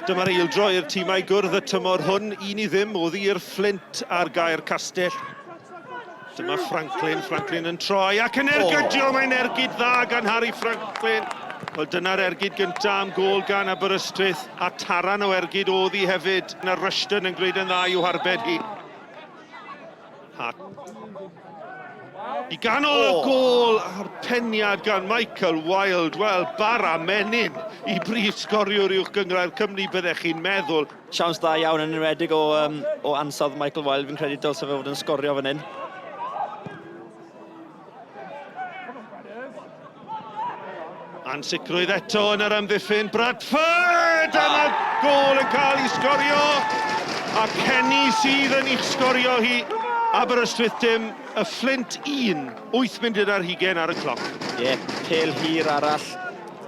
Dyma'r eildro i'r tîmau gwrdd y tymor hwn. Un i ddim, oedd i'r Flint a'r Gair Castell. Dyma Franklin yn troi ac yn ergydio, mae'n ergyd dda gan Harry Franklin. Wel, dyna'r ergyd gyntaf am gôl gan Aberystwyth, a taran o ergyd oedd hi hefyd. Na Rushton yn gwneud yn dda i'w harbed hi. I ganol y gôl a'r peniad gan Michael Wilde. Wel, bara menyn i brif sgoriwr uwch gyngrair Cymru, byddech chi'n meddwl. Siawns dda iawn yn enwedig o ansawdd Michael Wilde. Fi'n credu dylse fe fod yn sgorio fan hyn. Ansicrwydd eto yn yr amddiffyn. Bradford! Yma gôl yn cael ei sgorio. A Kenny sydd yn i'ch sgorio hi. Aberystwyth dim, y Flint 1. 8 munud ar hugain ar y cloc. Ie, pêl hir arall.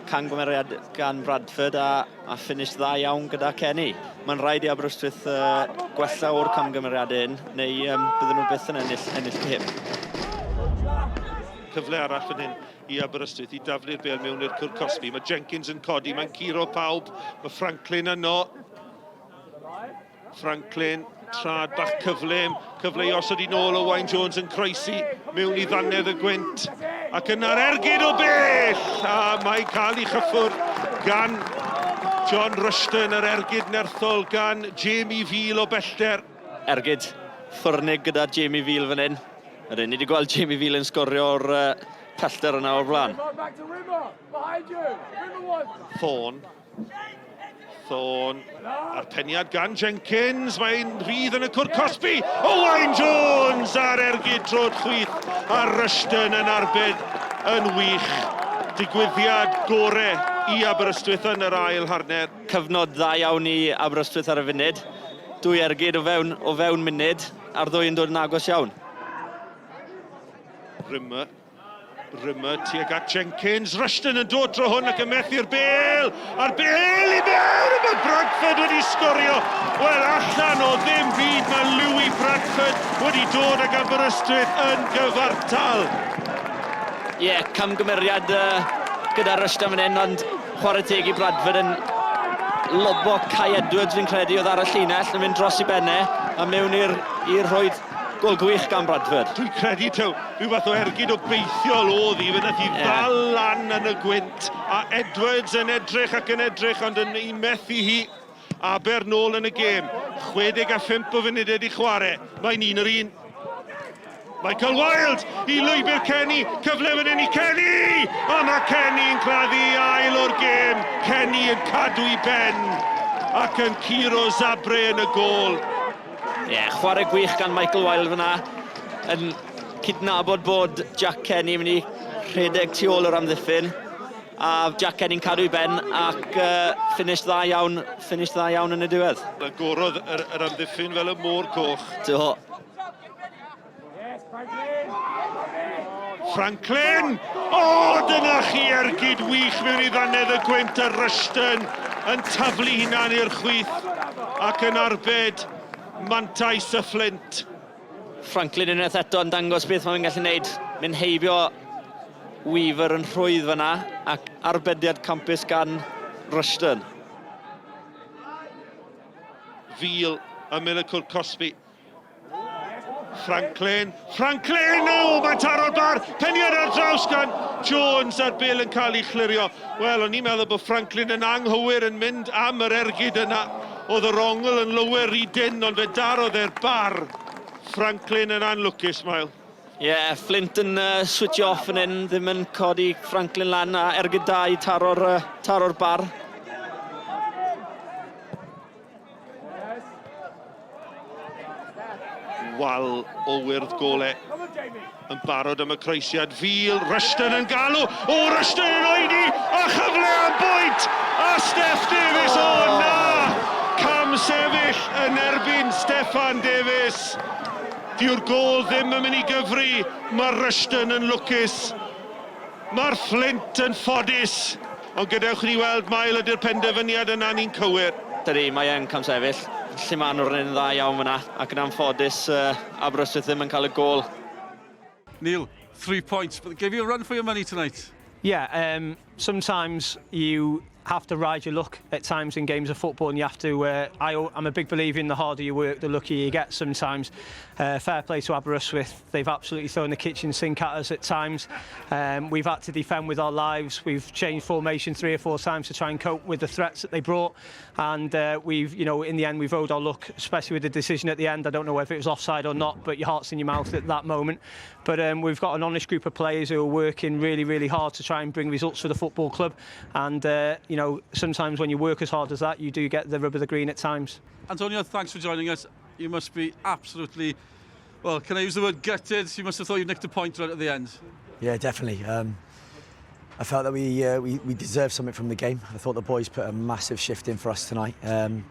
Camgymeriad gan Bradford a finish dda iawn gyda Kenny. Mae'n rhaid i Aberystwyth gwella o'r camgymeriadau hyn, neu bydden nhw byth yn ennill gêm. Cyfle arall fan hyn i Aberystwyth i daflu'r bêl mewn i'r Cwr Cosby. Mae Jenkins yn codi, mae'n curo pawb. Mae Franklin yno. Franklin, trad bach cyflym. Cyfle i osod i nôl o Wayne Jones yn croesi mewn i ddannedd y gwynt. Ac yna'r ergyd o bell! A mae cael ei chyffwr gan John Rushton, yr ergyd nerthol gan Jamie Veal o bellter. Ergyd ffyrnig gyda Jamie Veal fan hyn. Ydyn, ni wedi gweld Jamie Veal yn sgorio'r pellter yna o'r blaen. Thorn, a'r peniad gan Jenkins, mae'n rhydd yn y Cwr Cosby. Owain Jones ar ergyd trod chwith, a Rushton yn arbed yn wych. Digwyddiad gore i Aberystwyth yn yr ail harner. Cyfnod dda iawn i Aberystwyth ar y funud. 2 ergyd o fewn munud, a'r ddwy yn dod yn agos iawn. Rimmer tuag at Jenkins. Rushton yn dod dro hwn ac yn methu'r bêl. A'r bêl i mewn. Mae Bradford wedi sgorio. Wel, allan o ddim byd, mae Louis Bradford wedi dod ag Aberystwyth yn gyfartal. Ie, camgymeriad gyda Rushton fan hyn, ond chwarae teg i Bradford yn lobo Kai Edwards fi'n credu oedd ar y llinell yn mynd dros i benne a mewn i'r rhwyd gol gwych gan Bradford. Dwi'n credu rhyw fath o ergyd o beithiol oedd hi, fe nath hi ddal lan yn y gwynt, a Edwards yn edrych ac yn edrych, ond yn ei methu hi. Aber nôl yn y gêm. 65 o funudau i chwarae. Mae'n 1-1. Michael Wilde i lwybr Kenny, cyfle fan hyn i Kenny! A mae Kenny yn claddu ail o'r gêm. Kenny yn cadw i ben ac yn curo Zabre yn y gôl. Ie, chwarae gwych gan Michael Wilde fyna, yn cydnabod bod Jack Kenny yn mynd i rhedeg tu ôl yr amddiffyn, a Jack Kenny'n cadw i ben ac finish dda iawn yn y diwedd. Agorodd yr amddiffyn fel y môr coch. Do. Franklin! Dyna chi ergyd wych mewn i ddannedd y gwynt, a Rushton yn taflu hunan i'r chwith ac yn arbed mantais y Flint. Franklin unwaith eto yn dangos beth mae'n gallu gwneud. Mynd heibio Weaver yn rhwydd fyna ac arbediad campus gan Rushton. Veal yn mynd y Cwr Cosby. Franklin! Mae'n taro'r bar! Peniad ar draws gan Jones a'r bêl yn cael ei chlirio. Wel, o'n i'n meddwl bod Franklin yn anghywir yn mynd am yr ergyd yna. Oedd yr ongl yn lower i dyn, ond fe darodd e'r bar. Franklin yn anlwcus, Mael. Ie, Flint yn switch off yn hyn, ddim yn codi Franklin lan a ergyd da i taro'r bar. Wal o wyrdd golau yn barod am y croesiad. Veal, Rushton yn galw. Rushton yn oedi, a chyfle am bwynt! A Steph Davies, na! Cam sefyll yn erbyn Steffan Davies. Dyw'r gôl ddim yn mynd i gyfri. Mae Rushton yn lwcus. Mae'r Flint yn ffodus. Ond gadewch ni weld, Mael, ydy'r penderfyniad yna ni'n cywir. Dydy, mae e'n cam sefyll. Llimanwr yn dda iawn fyna, ac yn anffodus Aberystwyth ddim yn cael y gôl. Neil, 3 points, but they gave you a run for your money tonight. Yeah, sometimes you have to ride your luck at times in games of football, and you have to. I'm a big believer in the harder you work, the luckier you get sometimes. Fair play to Aberystwyth. They've absolutely thrown the kitchen sink at us at times. We've had to defend with our lives. We've changed formation 3 or 4 times to try and cope with the threats that they brought, and we've, in the end, we've owed our luck, especially with the decision at the end. I don't know whether it was offside or not, but your heart's in your mouth at that moment. But we've got an honest group of players who are working really, really hard to try and bring results for the football club. And sometimes when you work as hard as that, you do get the rub of the green at times. Antonio, thanks for joining us. You must be absolutely, well, can I use the word gutted? You must have thought you nicked a point right at the end. Yeah, definitely. I felt that we deserved something from the game. I thought the boys put a massive shift in for us tonight. And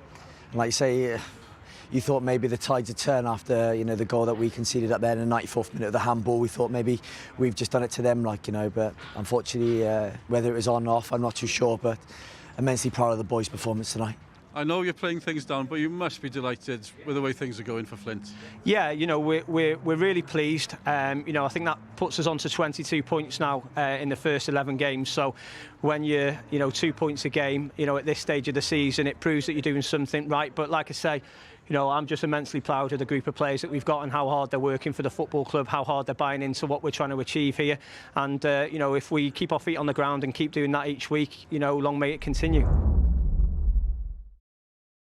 like you say, you thought maybe the tides would turn after the goal that we conceded up there in the 94th minute of the handball. We thought maybe we've just done it to them, but unfortunately, whether it was on or off, I'm not too sure. But immensely proud of the boys' performance tonight. I know you're playing things down, but you must be delighted with the way things are going for Flint. Yeah, we're really pleased. I think that puts us on to 22 points now in the first 11 games. So when you're 2 points a game, at this stage of the season, it proves that you're doing something right. But like I say, I'm just immensely proud of the group of players that we've got and how hard they're working for the football club, how hard they're buying into what we're trying to achieve here. And if we keep our feet on the ground and keep doing that each week, long may it continue.